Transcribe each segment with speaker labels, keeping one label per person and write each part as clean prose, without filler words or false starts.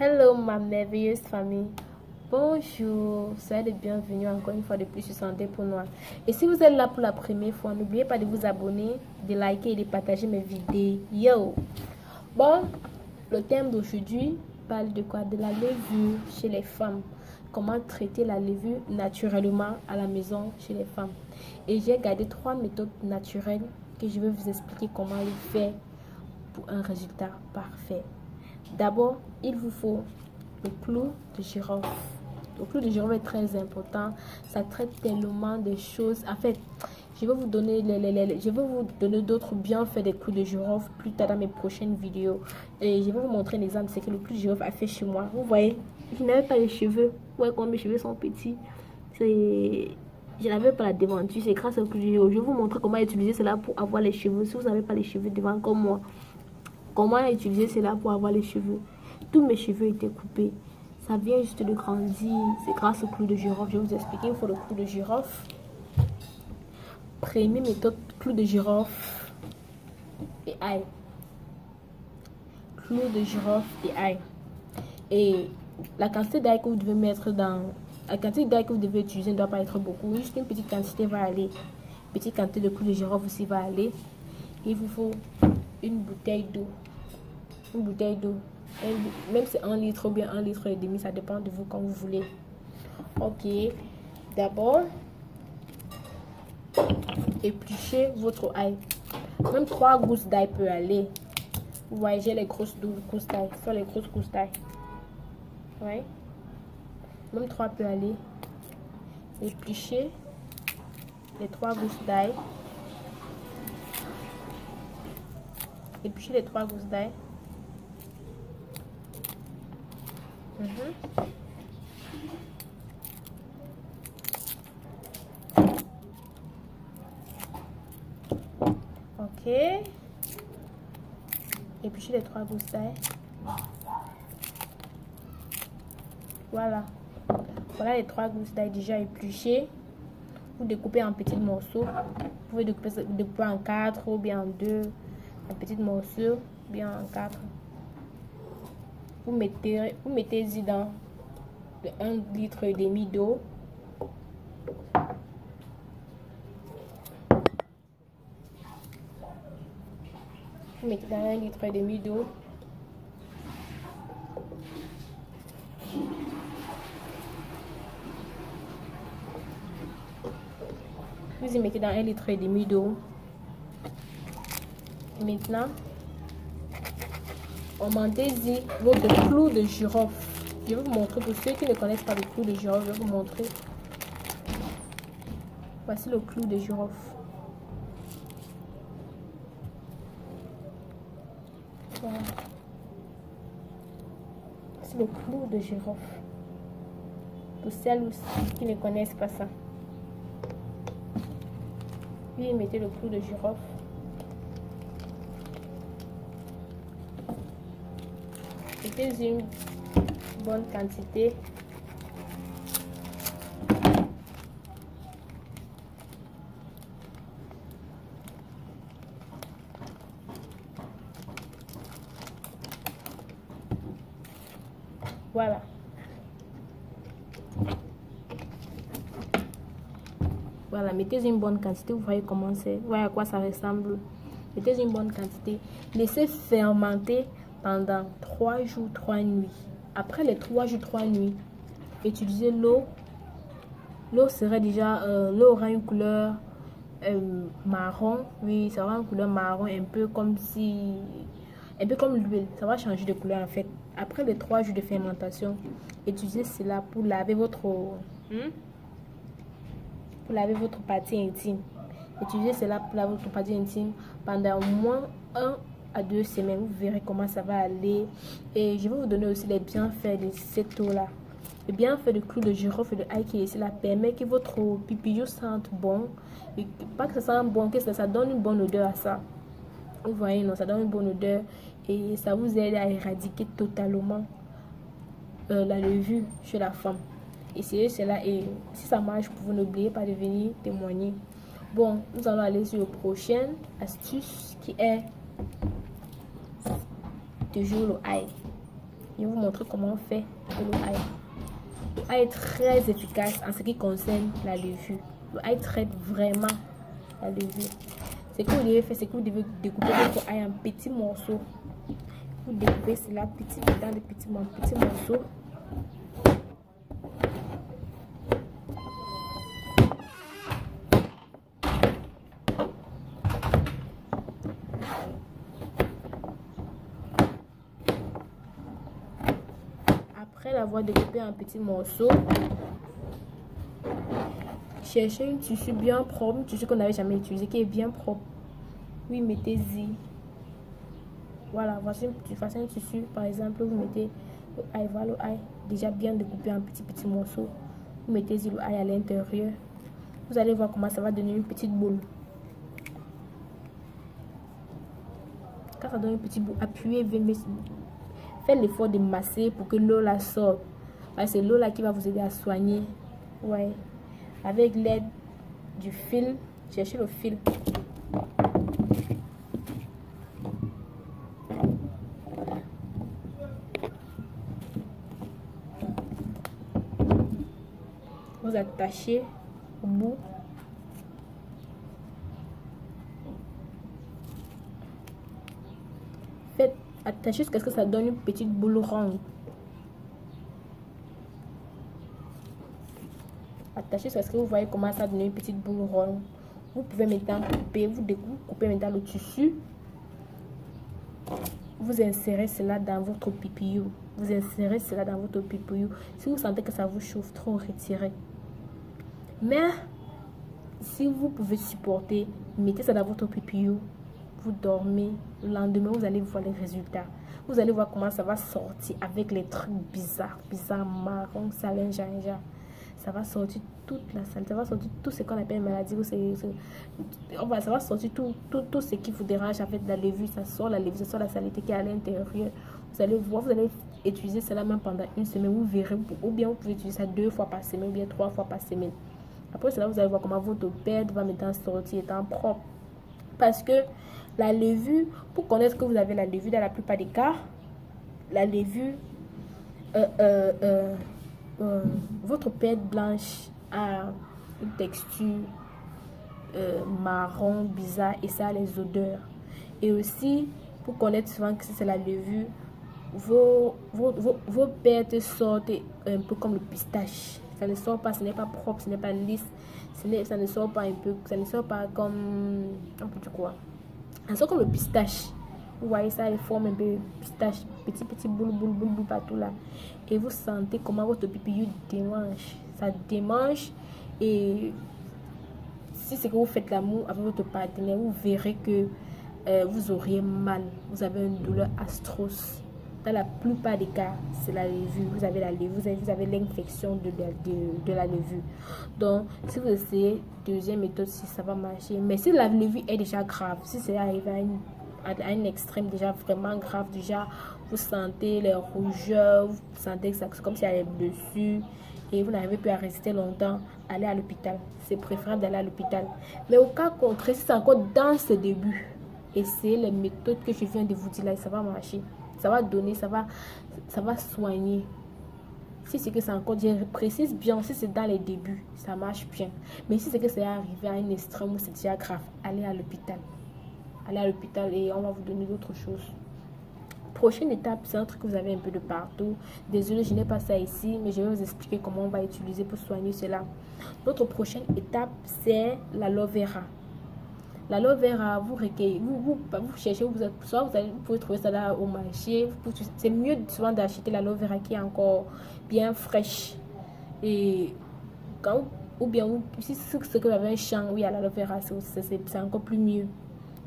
Speaker 1: Hello ma merveilleuse famille, bonjour, soyez les bienvenus encore une fois de plus sur Santé Peau Noire. Et si vous êtes là pour la première fois, n'oubliez pas de vous abonner, de liker et de partager mes vidéos. Bon, le thème d'aujourd'hui parle de quoi? De la levure chez les femmes. Comment traiter la levure naturellement à la maison chez les femmes. Et j'ai gardé 3 méthodes naturelles que je vais vous expliquer comment les faire pour un résultat parfait. D'abord, il vous faut le clou de girofle. Le clou de girofle est très important. Ça traite tellement de choses. En fait, je vais vous donner d'autres bienfaits des clous de girofle plus tard dans mes prochaines vidéos. Et je vais vous montrer un exemple de ce que le clou de girofle a fait chez moi. Vous voyez, je n'avais pas les cheveux. Vous voyez comme mes cheveux sont petits. Je n'avais pas la devanture. C'est grâce au clou de girofle. Je vais vous montrer comment utiliser cela pour avoir les cheveux. Si vous n'avez pas les cheveux devant comme moi. Comment utiliser cela pour avoir les cheveux? Tous mes cheveux étaient coupés. Ça vient juste de grandir. C'est grâce au clou de girofle. Je vais vous expliquer. Il faut le clou de girofle. Première méthode, clou de girofle et ail. Clou de girofle et ail. Et la quantité d'ail que vous devez mettre dans... La quantité d'ail que vous devez utiliser ne doit pas être beaucoup. Juste une petite quantité va aller. Une petite quantité de clou de girofle aussi va aller. Il vous faut une bouteille d'eau. Une bouteille d'eau. Même si c'est 1 litre ou bien 1 litre et demi, ça dépend de vous quand vous voulez. Ok. D'abord, épluchez votre ail. Même 3 gousses d'ail peut aller. Vous voyez, j'ai les grosses gousses d'ail. Ce sont les grosses gousses d'ail. Ouais. Même 3 peut aller. Épluchez les 3 gousses d'ail. Épluchez les 3 gousses d'ail. Ok. Épluchez les 3 gousses d'ail. Voilà. Voilà les 3 gousses d'ail déjà épluchées. Vous découpez en petits morceaux. Vous pouvez découper en 4 ou bien en 2. En petits morceaux, bien en 4. Vous mettez-y dans 1 litre et demi d'eau. Vous mettez dans 1 litre et demi d'eau. Vous y mettez dans 1 litre et demi d'eau. Maintenant, augmentez-y votre clou de girofle. Je vais vous montrer pour ceux qui ne connaissent pas le clou de girofle. Je vais vous montrer. Voici le clou de girofle. Voilà. C'est le clou de girofle. Pour celles qui ne connaissent pas ça. Puis mettez le clou de girofle. Mettez une bonne quantité. Voilà. Voilà, mettez une bonne quantité. Vous voyez comment c'est. Vous voyez à quoi ça ressemble. Mettez une bonne quantité. Laissez fermenter pendant 3 jours, 3 nuits. Après les 3 jours, 3 nuits, utilisez l'eau. L'eau serait déjà, l'eau aura une couleur marron. Oui, ça aura une couleur marron, un peu comme l'huile. Ça va changer de couleur en fait. Après les 3 jours de fermentation, utilisez cela pour laver votre partie intime. Utilisez cela pour laver votre partie intime pendant au moins 1 à 2 semaines. Vous verrez comment ça va aller. Et je vais vous donner aussi les bienfaits de cette eau là. Le bienfait du clou de girofle et de ail qui est ici là permet que votre pipillou sente bon. Et pas que ça sente bon, que ça donne une bonne odeur à ça. Vous voyez, non, ça donne une bonne odeur. Et ça vous aide à éradiquer totalement la levure chez la femme. Essayez cela et si ça marche, vous n'oubliez pas de venir témoigner. Bon, nous allons aller sur la prochaine astuce qui est toujours le ail. Je vais vous montrer comment on fait le ail. Le ail est très efficace en ce qui concerne la levure. Le ail traite vraiment la levure. Ce que vous devez faire, c'est que vous devez découper votre ail en petits morceaux. Vous découpez cela dans des petits morceaux. Après l'avoir découpé en petits morceaux, cherchez une tissu bien propre, un tissu qu'on n'avait jamais utilisé, qui est bien propre. Oui, mettez-y. Voilà, voici un tissu. Par exemple, vous mettez le ail, voilà le ail déjà bien découpé en petits morceaux. Vous mettez-y le ail à l'intérieur. Vous allez voir comment ça va donner une petite boule. Quand ça donne une petite boule, appuyez, faites l'effort de masser pour que l'eau la sorte. C'est l'eau là qui va vous aider à soigner. Ouais. Avec l'aide du fil, cherchez le fil. Vous attachez au bout. Faites attacher jusqu'à ce que ça donne une petite boule ronde. Attachez jusqu'à ce que vous voyez comment ça donne une petite boule ronde. Vous pouvez maintenant couper, vous découpez maintenant le tissu. Vous insérez cela dans votre pipillou. Vous insérez cela dans votre pipillou. Si vous sentez que ça vous chauffe trop, retirez. Mais si vous pouvez supporter, mettez ça dans votre pipillou. Vous dormez. Le lendemain, vous allez voir les résultats. Vous allez voir comment ça va sortir avec les trucs bizarres, marron, salin, gingembre. Ça va sortir toute la saleté, ça va sortir tout ce qu'on appelle maladie. Ça va sortir tout ce qui vous dérange avec la levure. Ça sort la levure, ça sort la saleté qui est à l'intérieur. Vous allez voir, vous allez utiliser cela même pendant une semaine. Vous verrez, ou bien vous pouvez utiliser ça 2 fois par semaine, ou bien 3 fois par semaine. Après cela, vous allez voir comment votre perte va maintenant sortir étant propre. Parce que la levure, pour connaître que vous avez la levure, dans la plupart des cas, la levure, votre perte blanche a une texture marron, bizarre, et ça a les odeurs. Et aussi, pour connaître souvent que c'est la levure, vos pertes sortent un peu comme le pistache. Ça ne sort pas, ce n'est pas propre, ce n'est pas lisse, ça ne sort pas un peu, ça ne sort pas comme un peu de quoi. Ça sort comme le pistache. Vous voyez ça, il forme un peu pistache, petit boule partout là. Et vous sentez comment votre pipillou démange. Ça démange. Et si c'est que vous faites l'amour avec votre partenaire, vous verrez que vous auriez mal. Vous avez une douleur atroce. Dans la plupart des cas, c'est la levure. Vous avez la levure, vous avez l'infection de la levure. Donc, si vous essayez deuxième méthode, si ça va marcher. Mais si la levure est déjà grave, si c'est arrivé à un extrême déjà vraiment grave, déjà vous sentez les rougeurs, vous sentez que c'est comme s'il y avait dessus et vous n'arrivez plus à résister longtemps, allez à l'hôpital. C'est préférable d'aller à l'hôpital. Mais au cas contraire, si c'est encore dans ce début, essayez les méthodes que je viens de vous dire là, ça va marcher. Ça va donner, ça va soigner. Si c'est que c'est encore, je précise bien, si c'est dans les débuts, ça marche bien. Mais si c'est que c'est arrivé à un extrême où c'est déjà grave, allez à l'hôpital. Allez à l'hôpital et on va vous donner d'autres choses. Prochaine étape, c'est un truc que vous avez un peu de partout. Désolé, je n'ai pas ça ici, mais je vais vous expliquer comment on va utiliser pour soigner cela. Notre prochaine étape, c'est l'aloe vera. L'aloe vera, vous recueillez, vous cherchez, vous pouvez trouver ça là au marché. C'est mieux souvent d'acheter l'aloe vera qui est encore bien fraîche. Et quand, ou bien si c'est que vous avez un champ où il y a l'aloe vera, c'est encore plus mieux.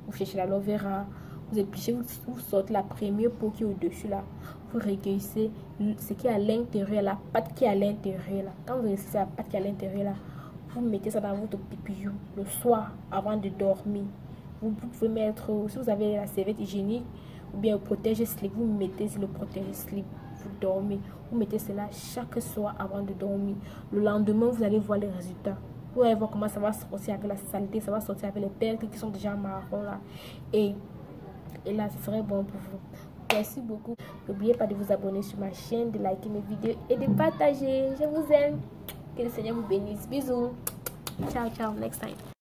Speaker 1: Vous cherchez l'aloe vera, vous épluchez, vous sortez la première peau qui est au-dessus là. Vous recueillez ce qui est à l'intérieur, la pâte qui est à l'intérieur là. Quand vous laissez la pâte qui est à l'intérieur là, vous mettez ça dans votre pipillou le soir avant de dormir. Vous pouvez mettre, si vous avez la serviette hygiénique ou bien le protège-slip, vous mettez le protège-slip, vous dormez. Vous mettez cela chaque soir avant de dormir. Le lendemain, vous allez voir les résultats. Vous allez voir comment ça va sortir avec la saleté, ça va sortir avec les perles qui sont déjà marron là. Et là, ce serait bon pour vous. Merci beaucoup. N'oubliez pas de vous abonner sur ma chaîne, de liker mes vidéos et de partager. Je vous aime. Que le Seigneur vous bénisse. Bisous. Ciao, ciao. Next time.